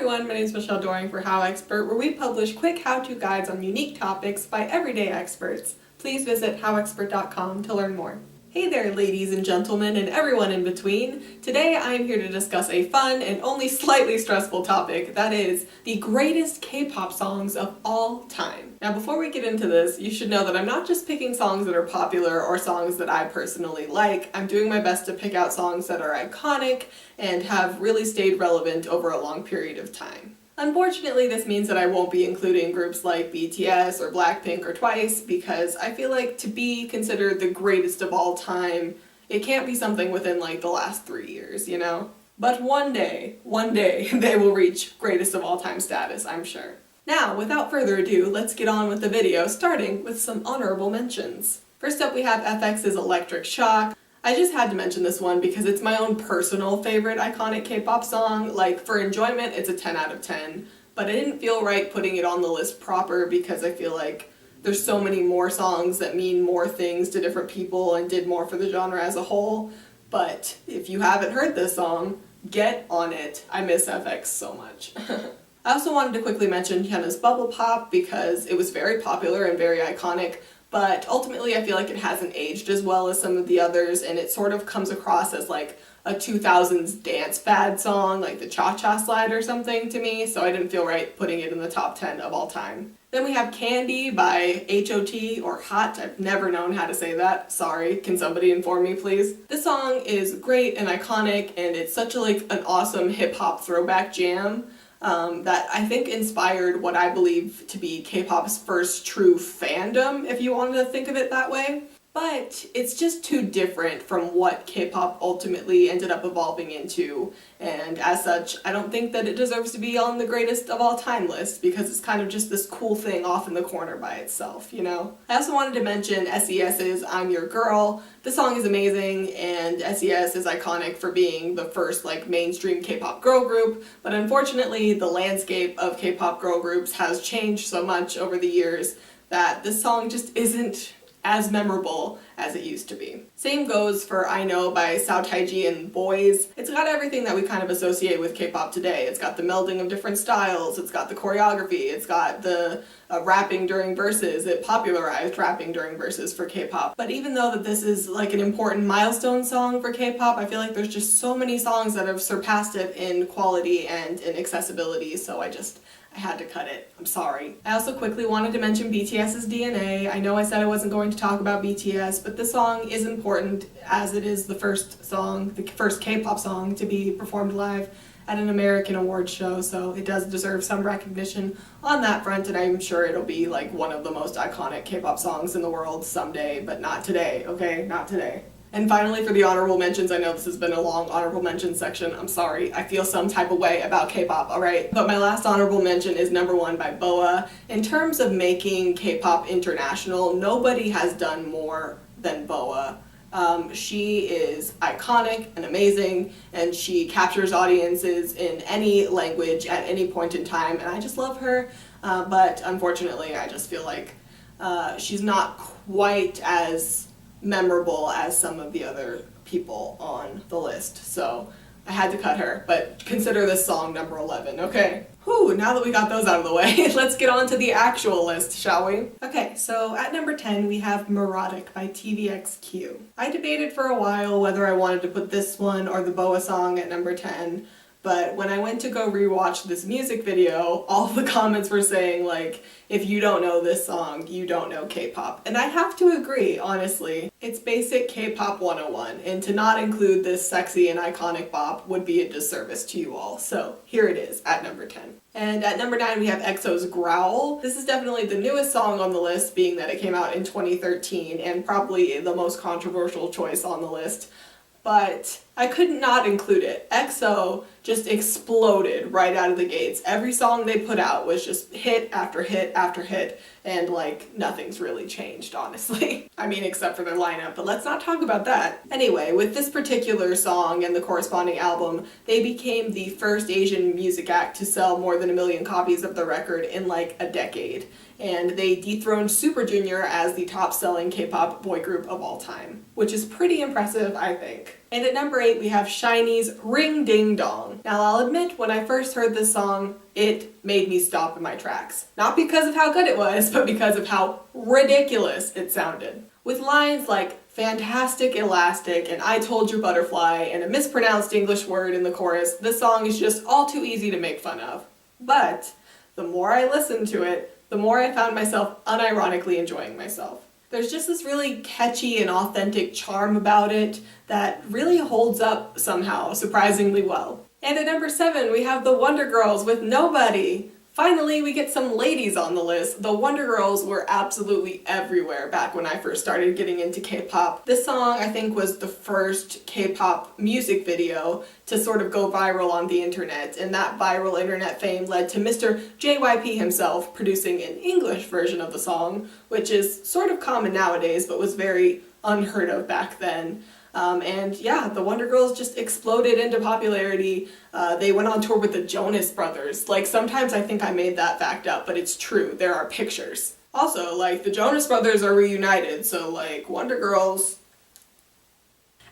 everyone, my name is Michelle Doring for HowExpert, where we publish quick how-to guides on unique topics by everyday experts. Please visit howexpert.com to learn more. Hey there, ladies and gentlemen, and everyone in between. Today I am here to discuss a fun and only slightly stressful topic, that is, the greatest K-pop songs of all time. Now before we get into this, you should know that I'm not just picking songs that are popular or songs that I personally like. I'm doing my best to pick out songs that are iconic and have really stayed relevant over a long period of time. Unfortunately, this means that I won't be including groups like BTS or Blackpink or Twice because I feel like to be considered the greatest of all time, it can't be something within like the last 3 years, you know? But one day, they will reach greatest of all time status, I'm sure. Now, without further ado, let's get on with the video, starting with some honorable mentions. First up we have FX's Electric Shock. I just had to mention this one because it's my own personal favorite iconic K-pop song. Like, for enjoyment, it's a 10 out of 10, but I didn't feel right putting it on the list proper because I feel like there's so many more songs that mean more things to different people and did more for the genre as a whole. But if you haven't heard this song, get on it. I miss FX so much. I also wanted to quickly mention Hyun's Bubble Pop because it was very popular and very iconic, but ultimately I feel like it hasn't aged as well as some of the others, and it sort of comes across as like a 2000s dance fad song, like the Cha-Cha Slide or something to me, so I didn't feel right putting it in the top 10 of all time. Then we have Candy by HOT, or Hot, I've never known how to say that, sorry, can somebody inform me please? This song is great and iconic, and it's such a an awesome hip-hop throwback jam. That I think inspired what I believe to be K-pop's first true fandom, if you wanted to think of it that way. But it's just too different from what K-pop ultimately ended up evolving into, and as such, I don't think that it deserves to be on the greatest of all time list because it's kind of just this cool thing off in the corner by itself, you know? I also wanted to mention SES's I'm Your Girl. The song is amazing, and SES is iconic for being the first mainstream K-pop girl group, but unfortunately the landscape of K-pop girl groups has changed so much over the years that this song just isn't as memorable as it used to be. Same goes for I Know by Sao Taiji and Boys. It's got everything that we kind of associate with K-pop today. It's got the melding of different styles, it's got the choreography, it's got the rapping during verses. It popularized rapping during verses for K-pop. But even though that this is like an important milestone song for K-pop, I feel like there's just so many songs that have surpassed it in quality and in accessibility, so I had to cut it. I'm sorry. I also quickly wanted to mention BTS's DNA. I know I said I wasn't going to talk about BTS, but this song is important as it is the first K-pop song to be performed live at an American awards show, so it does deserve some recognition on that front, and I'm sure it'll be like one of the most iconic K-pop songs in the world someday, but not today, okay? Not today. And finally, for the honorable mentions, I know this has been a long honorable mention section, I'm sorry, I feel some type of way about K-pop, alright? But my last honorable mention is number 1 by BoA. In terms of making K-pop international, nobody has done more than BoA. She is iconic and amazing, and she captures audiences in any language at any point in time, and I just love her, but unfortunately I just feel like she's not quite as memorable as some of the other people on the list, so I had to cut her, but consider this song number 11, okay? Whew, now that we got those out of the way, let's get on to the actual list, shall we? Okay, so at number 10 we have Neurotic by TVXQ. I debated for a while whether I wanted to put this one or the BoA song at number 10, but when I went to go rewatch this music video, all the comments were saying if you don't know this song, you don't know K-pop. And I have to agree, honestly. It's basic K-pop 101, and to not include this sexy and iconic bop would be a disservice to you all. So here it is at number 10. And at number 9 we have EXO's Growl. This is definitely the newest song on the list, being that it came out in 2013, and probably the most controversial choice on the list. But I could not include it. EXO just exploded right out of the gates. Every song they put out was just hit after hit after hit, and nothing's really changed, honestly. I mean, except for their lineup, but let's not talk about that. Anyway, with this particular song and the corresponding album, they became the first Asian music act to sell more than 1 million copies of the record in a decade. And they dethroned Super Junior as the top-selling K-pop boy group of all time, which is pretty impressive, I think. And at number 8 we have SHINee's Ring Ding Dong. song. Now I'll admit, when I first heard this song, it made me stop in my tracks. Not because of how good it was, but because of how ridiculous it sounded. With lines like fantastic elastic and I told you butterfly and a mispronounced English word in the chorus, this song is just all too easy to make fun of. But the more I listened to it, the more I found myself unironically enjoying myself. There's just this really catchy and authentic charm about it that really holds up somehow surprisingly well. And at number 7, we have the Wonder Girls with Nobody. Finally, we get some ladies on the list. The Wonder Girls were absolutely everywhere back when I first started getting into K-pop. This song, I think, was the first K-pop music video to sort of go viral on the internet, and that viral internet fame led to Mr. JYP himself producing an English version of the song, which is sort of common nowadays, but was very unheard of back then. And yeah, the Wonder Girls just exploded into popularity. They went on tour with the Jonas Brothers. Like, sometimes I think I made that fact up, but it's true. There are pictures. Also, like, the Jonas Brothers are reunited, so like, Wonder Girls.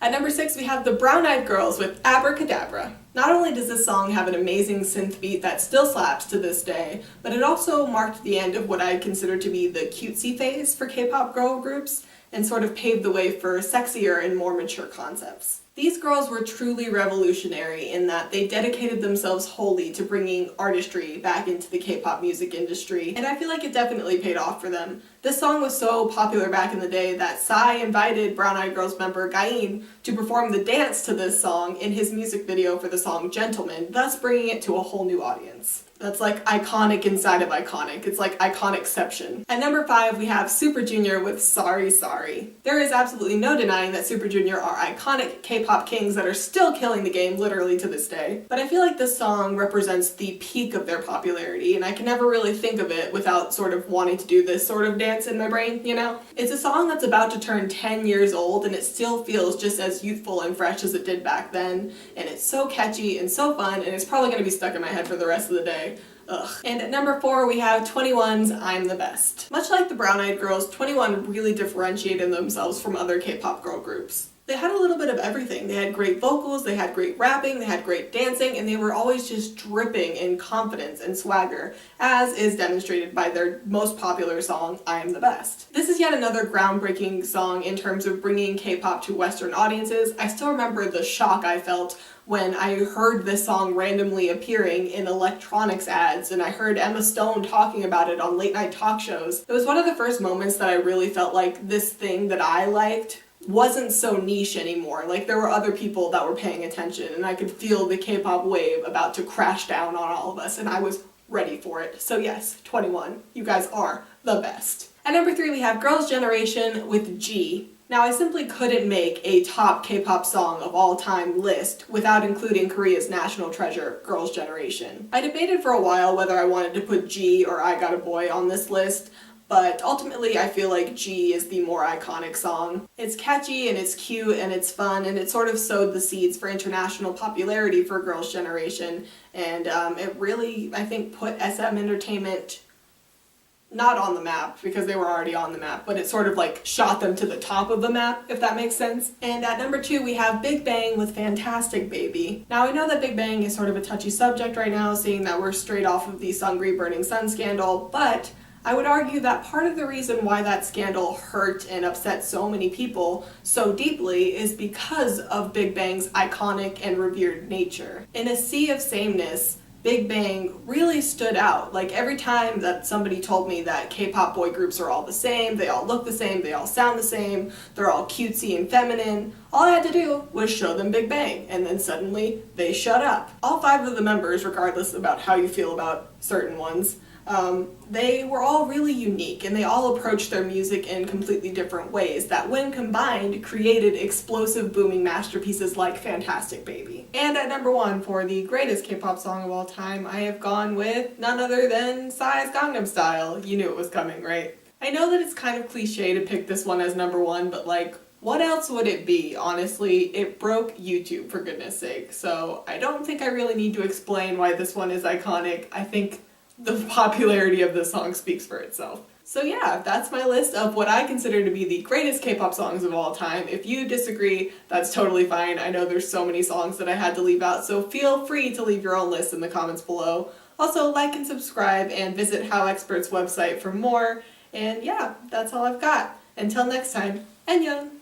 At number 6, we have the Brown Eyed Girls with Abracadabra. Not only does this song have an amazing synth beat that still slaps to this day, but it also marked the end of what I consider to be the cutesy phase for K-pop girl groups, and sort of paved the way for sexier and more mature concepts. These girls were truly revolutionary in that they dedicated themselves wholly to bringing artistry back into the K-pop music industry, and I feel like it definitely paid off for them. This song was so popular back in the day that Psy invited Brown Eyed Girls member Gain to perform the dance to this song in his music video for the song Gentleman, thus bringing it to a whole new audience. That's like iconic inside of iconic. It's like iconicception. At number 5, we have Super Junior with Sorry Sorry. There is absolutely no denying that Super Junior are iconic K-pop kings that are still killing the game literally to this day. But I feel like this song represents the peak of their popularity, and I can never really think of it without sort of wanting to do this sort of dance in my brain, you know? It's a song that's about to turn 10 years old, and it still feels just as youthful and fresh as it did back then, and it's so catchy and so fun, and it's probably gonna be stuck in my head for the rest of the day. Ugh. And at number 4, we have 21's I'm the Best. Much like the Brown Eyed Girls, 21 really differentiated themselves from other K-pop girl groups. They had a little bit of everything. They had great vocals, they had great rapping, they had great dancing, and they were always just dripping in confidence and swagger, as is demonstrated by their most popular song, I Am the Best. This is yet another groundbreaking song in terms of bringing K-pop to Western audiences. I still remember the shock I felt when I heard this song randomly appearing in electronics ads, and I heard Emma Stone talking about it on late night talk shows. It was one of the first moments that I really felt like this thing that I liked wasn't so niche anymore. Like, there were other people that were paying attention, and I could feel the K-pop wave about to crash down on all of us, and I was ready for it. So yes, 21, you guys are the best. At number 3, we have Girls' Generation with G. Now, I simply couldn't make a top K-pop song of all time list without including Korea's national treasure, Girls' Generation. I debated for a while whether I wanted to put G or I Got a Boy on this list, but ultimately I feel like G is the more iconic song. It's catchy and it's cute and it's fun, and it sort of sowed the seeds for international popularity for Girls' Generation, and it really, I think, put SM Entertainment not on the map, because they were already on the map, but it sort of like shot them to the top of the map, if that makes sense. And at number 2, we have Big Bang with Fantastic Baby. Now, I know that Big Bang is sort of a touchy subject right now, seeing that we're straight off of the Sungri Burning Sun scandal, but I would argue that part of the reason why that scandal hurt and upset so many people so deeply is because of Big Bang's iconic and revered nature. In a sea of sameness, Big Bang really stood out. Like, every time that somebody told me that K-pop boy groups are all the same, they all look the same, they all sound the same, they're all cutesy and feminine, all I had to do was show them Big Bang, and then suddenly they shut up. All 5 of the members, regardless about how you feel about certain ones, they were all really unique, and they all approached their music in completely different ways that, when combined, created explosive, booming masterpieces like Fantastic Baby. And at number 1, for the greatest K-pop song of all time, I have gone with none other than Psy's Gangnam Style. You knew it was coming, right? I know that it's kind of cliche to pick this one as number 1, but like, what else would it be? Honestly, it broke YouTube, for goodness sake, so I don't think I really need to explain why this one is iconic. I think the popularity of this song speaks for itself. So yeah, that's my list of what I consider to be the greatest K-pop songs of all time. If you disagree, that's totally fine. I know there's so many songs that I had to leave out, so feel free to leave your own list in the comments below. Also, like and subscribe and visit HowExpert's website for more. And yeah, that's all I've got. Until next time, annyeong!